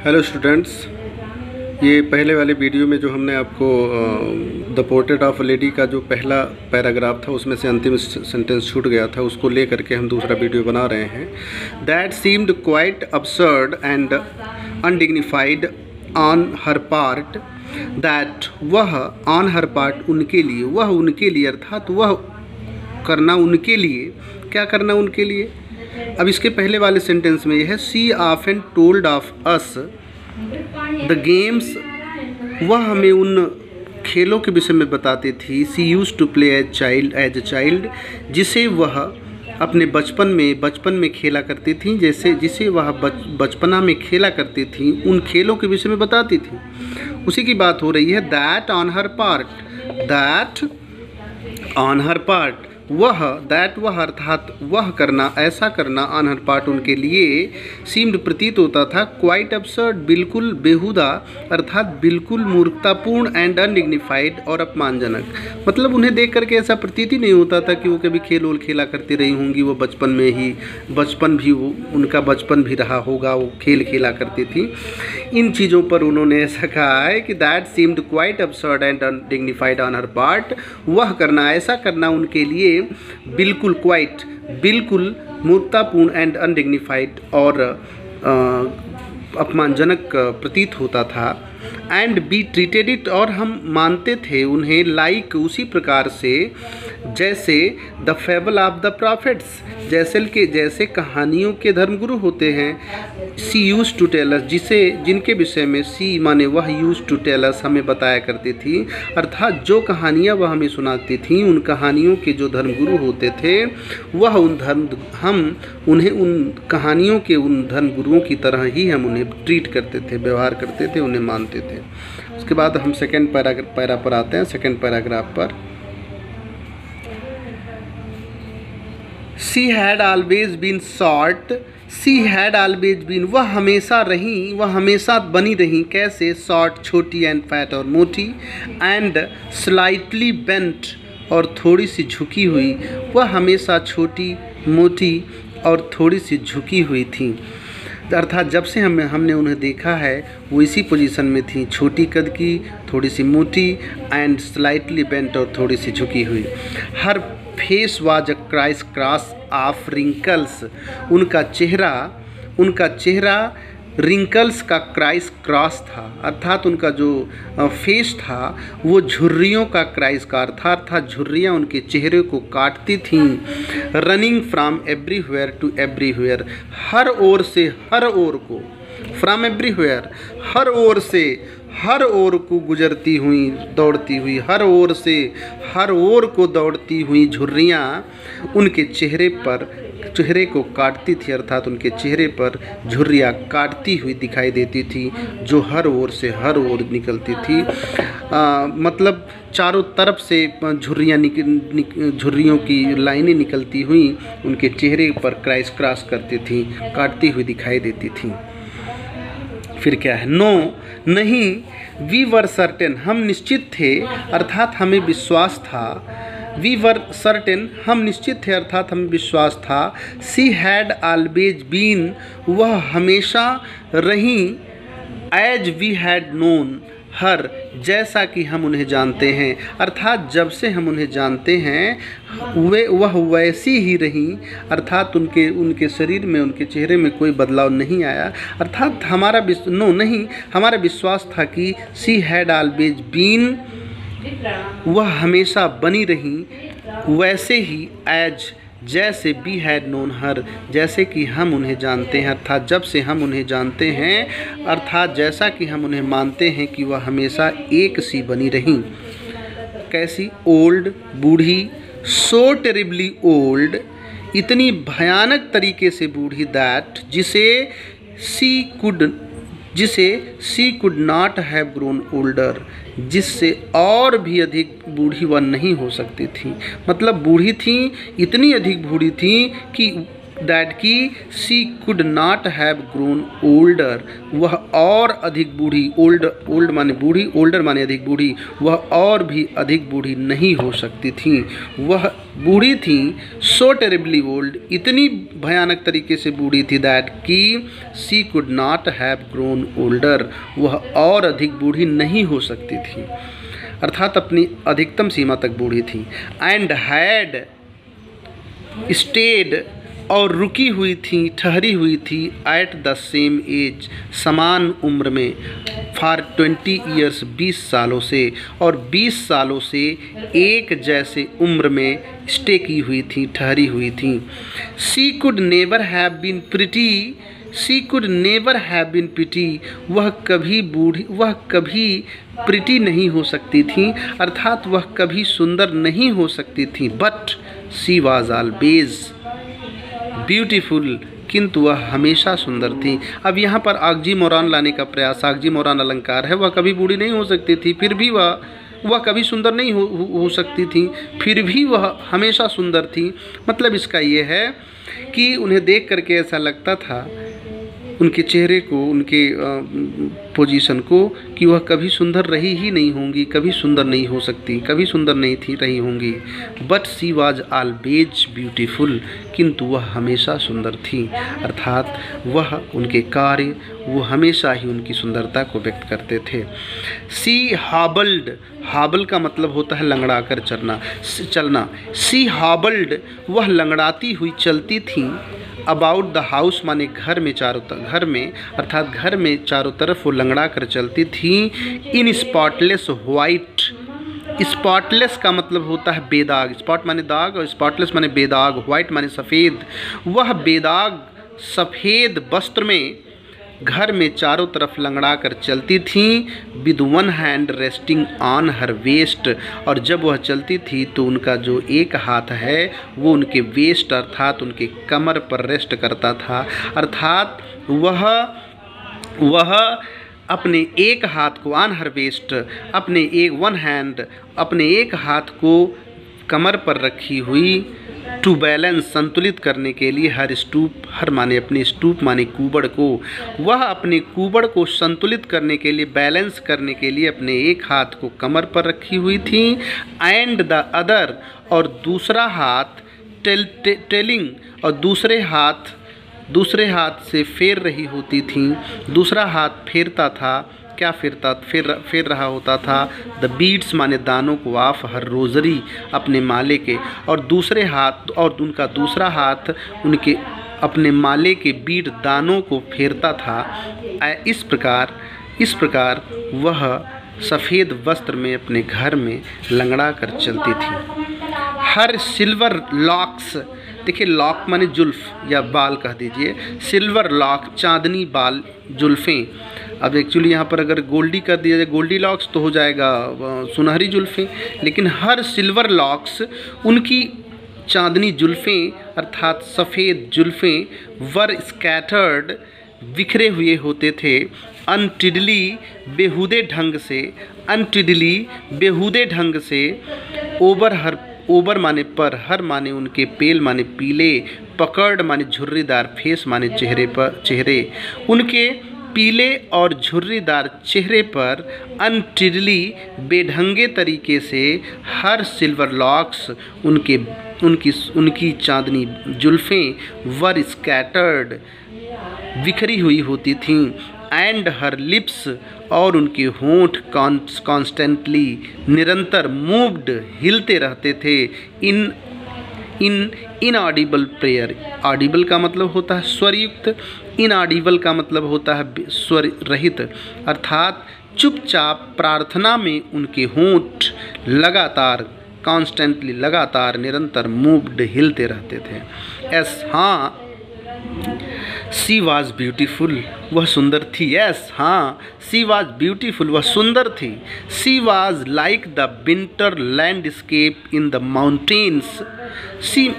Hello students, ये पहले वाले वीडियो में जो हमने आपको द पोर्ट्रेट ऑफ लेडी का जो पहला पैराग्राफ था उसमें से अंतिम सेंटेंस छूट गया था, उसको ले करके हम दूसरा वीडियो बना रहे हैं। That seemed quite absurd and undignified on her part. That वह ऑन हर पार्ट उनके लिए, वह उनके लिए अर्थात वह करना उनके लिए, क्या करना उनके लिए। अब इसके पहले वाले सेंटेंस में यह है she often told of us the games, वह हमें उन खेलों के विषय में बताती थी। She used to play as a child, जिसे वह अपने बचपन में खेला करती थी, जिसे वह बचपना में खेला करती थी, उन खेलों के विषय में बताती थी। उसी की बात हो रही है। That on her part, that on her part, वह, दैट वह अर्थात वह करना, ऐसा करना, ऑन हर पार्ट उनके लिए, सीम्ड प्रतीत होता था, क्वाइट अब्सर्ड बिल्कुल बेहुदा अर्थात बिल्कुल मूर्खतापूर्ण, एंड अनडिग्निफाइड और अपमानजनक। मतलब उन्हें देख करके ऐसा प्रतीत ही नहीं होता था कि वो कभी खेल वोल खेला करती रही होंगी। वो बचपन में ही, उनका बचपन भी रहा होगा, वो खेल खेला करती थी। इन चीज़ों पर उन्होंने ऐसा कहा है कि that seemed quite absurd and undignified on her part, वह करना, ऐसा करना उनके लिए बिल्कुल, क्वाइट बिल्कुल मूर्खतापूर्ण एंड अनडिग्निफाइड और अपमानजनक प्रतीत होता था। एंड बी ट्रीटेड इट, और हम मानते थे उन्हें, लाइक उसी प्रकार से, जैसे the fable of the profits, जैसे कहानियों के धर्मगुरु होते हैं। सी यूज टू टेल अस, जिनके विषय में सी माने वह, यूज टू टेल अस हमें बताया करती थी, अर्थात जो कहानियाँ वह हमें सुनाती थी, उन कहानियों के जो धर्मगुरु होते थे, वह हम उन्हें उन कहानियों के उन धर्मगुरुओं की तरह ही हम उन्हें ट्रीट करते थे, व्यवहार करते थे, उन्हें मानते थे। उसके बाद हम सेकेंड पैरा पर आते हैं, सेकेंड पैराग्राफ पर। She had always been short, she had always been, वह हमेशा रही, वह हमेशा बनी रही, कैसे, शॉर्ट छोटी, एंड फैट और मोटी, एंड स्लाइटली बेंट और थोड़ी सी झुकी हुई। वह हमेशा छोटी, मोटी और थोड़ी सी झुकी हुई थी, अर्थात जब से हमने उन्हें देखा है वो इसी पोजीशन में थी, छोटी कद की, थोड़ी सी मोटी, एंड स्लाइटली बेंट और थोड़ी सी झुकी हुई। Her face was a cross of wrinkles, उनका चेहरा रिंकल्स का क्रॉस था, अर्थात उनका जो फेस था वो झुर्रियों का क्रॉस का अर्थात झुर्रियाँ उनके चेहरे को काटती थीं। Running from everywhere to everywhere, हर ओर से हर ओर को, फ्रॉम एवरीवेयर हर ओर से हर ओर को गुजरती हुई, दौड़ती हुई, हर ओर से हर ओर को दौड़ती हुई झुर्रियाँ उनके चेहरे को काटती थी, अर्थात उनके चेहरे पर झुर्रियाँ काटती हुई दिखाई देती थी, जो हर ओर से हर ओर निकलती थी। मतलब चारों तरफ से झुर्रियों की लाइनें निकलती हुई उनके चेहरे पर क्रॉस करती थी, काटती हुई दिखाई देती थी। फिर क्या है, नो नहीं, वी वर सर्टेन, हम निश्चित थे, अर्थात हमें विश्वास था। वी वर सर्टेन, हम निश्चित थे अर्थात हमें विश्वास था। सी हैड ऑलवेज बीन, वह हमेशा रही, as we had known her, जैसा कि हम उन्हें जानते हैं, अर्थात जब से हम उन्हें जानते हैं वह वैसी ही रही, अर्थात उनके शरीर में, उनके चेहरे में कोई बदलाव नहीं आया, अर्थात हमारा विश्वास था कि सी हैड ऑलवेज बीन, वह हमेशा बनी रही, वैसे ही, एज जैसे, बी हैड नोन हर, जैसे कि हम उन्हें जानते हैं, अर्थात जब से हम उन्हें जानते हैं, अर्थात जैसा कि हम उन्हें मानते हैं कि वह हमेशा एक सी बनी रही। कैसी, ओल्ड बूढ़ी, सो टेरिबली ओल्ड, इतनी भयानक तरीके से बूढ़ी, दैट जिसे she could not have grown older, जिससे और भी अधिक बूढ़ी वह नहीं हो सकती थी। मतलब बूढ़ी थी, इतनी अधिक बूढ़ी थी कि दैट की she could not have grown older, वह और अधिक बूढ़ी, ओल्ड माने बूढ़ी, ओल्डर माने अधिक बूढ़ी, वह और भी अधिक बूढ़ी नहीं हो सकती थी। वह बूढ़ी थी, सो टेरिबली ओल्ड, इतनी भयानक तरीके से बूढ़ी थी, दैट की she could not have grown older, वह और अधिक बूढ़ी नहीं हो सकती थी, अर्थात अपनी अधिकतम सीमा तक बूढ़ी थी। एंड हैड स्टेड, और रुकी हुई थी, ठहरी हुई थी, एट द सेम एज, समान उम्र में, फॉर 20 ईयर्स, 20 सालों से, और 20 सालों से एक जैसे उम्र में स्टे की हुई थी, ठहरी हुई थी। She could never have been pretty, she could never have been pretty, वह कभी बूढ़ी, वह कभी प्रिटी नहीं हो सकती थी, अर्थात वह कभी सुंदर नहीं हो सकती थी। But she was always beautiful, किंतु वह हमेशा सुंदर थी। अब यहाँ पर ऑक्सीमोरॉन लाने का प्रयास, ऑक्सीमोरॉन अलंकार है, वह कभी बूढ़ी नहीं हो सकती थी, फिर भी वह कभी सुंदर नहीं हो सकती थी, फिर भी वह हमेशा सुंदर थी। मतलब इसका ये है कि उन्हें देख करके ऐसा लगता था, उनके चेहरे को, उनके पोजीशन को, कि वह कभी सुंदर रही ही नहीं होंगी, कभी सुंदर नहीं हो सकती, कभी सुंदर नहीं थी रही होंगी। But she was always beautiful, किंतु वह हमेशा सुंदर थी, अर्थात वह, उनके कार्य, वो हमेशा ही उनकी सुंदरता को व्यक्त करते थे। सी हॉबल्ड, हॉबल का मतलब होता है लंगड़ा कर चलना। सी हॉबल्ड, वह लंगड़ाती हुई चलती थी। अबाउट द हाउस माने घर में, घर में, अर्थात घर में चारों तरफ वो लंगड़ा कर चलती थी। इन स्पॉटलेस वाइट, स्पॉटलेस का मतलब होता है बेदाग, स्पॉट माने दाग और स्पॉटलेस माने बेदाग, वाइट माने सफ़ेद। वह बेदाग सफ़ेद वस्त्र में घर में चारों तरफ लंगड़ा कर चलती थी। With one hand resting on her waist, और जब वह चलती थी तो उनका जो एक हाथ है वो उनके वेस्ट अर्थात उनके कमर पर रेस्ट करता था, अर्थात वह अपने एक हाथ को, ऑन हर वेस्ट, अपने एक वन हैंड, अपने एक हाथ को कमर पर रखी हुई, टू बैलेंस, संतुलित करने के लिए, हर स्टूप, हर माने अपने स्टूप माने कुबड़ को, वह अपने कुबड़ को संतुलित करने के लिए, बैलेंस करने के लिए अपने एक हाथ को कमर पर रखी हुई थी। एंड द अदर, और दूसरा हाथ टेलिंग, और दूसरे हाथ से फेर रही होती थी, दूसरा हाथ फेरता था, क्या फेर रहा होता था, द बीड्स माने दानों को, ऑफ हर रोजरी, अपने माले के, और दूसरे हाथ, और उनका दूसरा हाथ उनके अपने माले के बीड दानों को फेरता था। इस प्रकार वह सफ़ेद वस्त्र में अपने घर में लंगड़ा कर चलती थी। हर सिल्वर लॉक्स, देखिए लॉक माने जुल्फ या बाल कह दीजिए, सिल्वर लॉक चांदनी बाल, जुल्फ़ें। अब एक्चुअली यहाँ पर अगर गोल्डी कर दिया जाए, गोल्डी लॉक्स, तो हो जाएगा सुनहरी जुल्फ़ें, लेकिन हर सिल्वर लॉक्स, उनकी चांदनी जुल्फ़ें अर्थात सफ़ेद जुल्फ़ें, वर स्कैटर्ड, बिखरे हुए होते थे, अनटिडली, बेहुदे ढंग से, अनटिडली, बेहुदे ढंग से, ओबर माने पर, हर माने उनके, पेल माने पीले, पकड़ माने झुर्रीदार, फेस माने चेहरे, उनके पीले और झुर्रीदार चेहरे पर, अनटिडली, बेढंगे तरीके से, हर सिल्वर लॉक्स, उनकी चांदनी जुल्फ़ें, वर स्कैटर्ड, बिखरी हुई होती थीं। एंड हर लिप्स, और उनके होंठ कॉन्स्टेंटली, निरंतर, मूव्ड, हिलते रहते थे। इनऑडिबल प्रेयर, ऑडिबल का मतलब होता है स्वरयुक्त, इनऑडिबल का मतलब होता है स्वर रहित, अर्थात चुपचाप प्रार्थना में उनके होंठ लगातार, कॉन्स्टेंटली, लगातार, निरंतर, मूव्ड, हिलते रहते थे। हाँ, सी वॉज ब्यूटीफुल, वह सुंदर थी। यस, हाँ, सी वॉज ब्यूटीफुल, वह सुंदर थी। She was like the winter landscape in the mountains.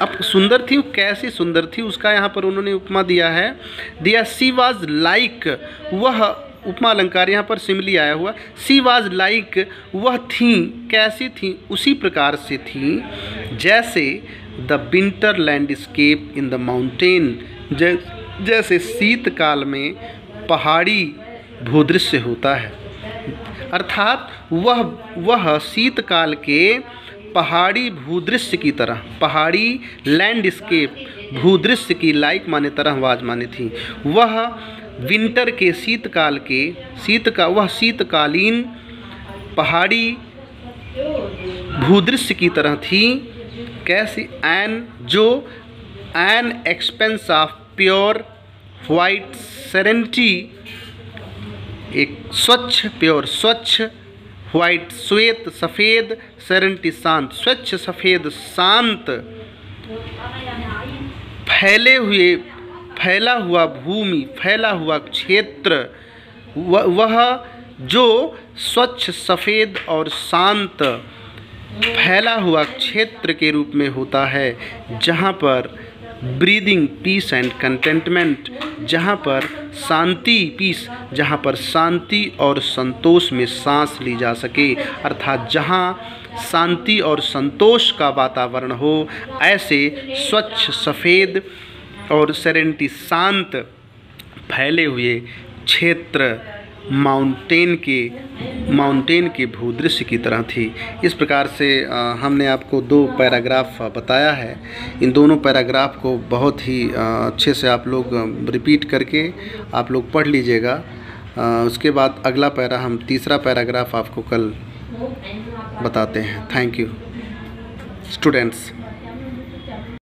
अब सुंदर थी, कैसी सुंदर थी उसका यहाँ पर उन्होंने उपमा दिया है, सी वॉज लाइक, वह उपमा अलंकार यहाँ पर सिमिली आया हुआ। सी वॉज लाइक, वह थी, कैसी थी, उसी प्रकार से थी जैसे the winter landscape in the mountain, जैसे शीतकाल में पहाड़ी भूदृश्य होता है, अर्थात वह शीतकाल के पहाड़ी भूदृश्य की तरह, पहाड़ी लैंडस्केप भूदृश्य की लाइक माने तरह वाज माने थी, वह विंटर के वह शीतकालीन पहाड़ी भूदृश्य की तरह थी। कैसी? An expense of pure white serenity, एक स्वच्छ वाइट श्वेत सफ़ेद, सेरेनिटी शांत, स्वच्छ सफ़ेद शांत, फैला हुआ भूमि, फैला हुआ क्षेत्र, वह जो स्वच्छ सफ़ेद और शांत फैला हुआ क्षेत्र के रूप में होता है, जहाँ पर ब्रीदिंग पीस एंड कंटेंटमेंट, जहाँ पर शांति और संतोष में सांस ली जा सके, अर्थात जहाँ शांति और संतोष का वातावरण हो, ऐसे स्वच्छ सफ़ेद और सेरेनिटी शांत फैले हुए क्षेत्र माउंटेन के भूदृश्य की तरह थी। इस प्रकार से हमने आपको 2 पैराग्राफ बताया है। इन दोनों पैराग्राफ को बहुत ही अच्छे से आप लोग रिपीट करके आप लोग पढ़ लीजिएगा। उसके बाद अगला हम तीसरा पैराग्राफ आपको कल बताते हैं। Thank you students.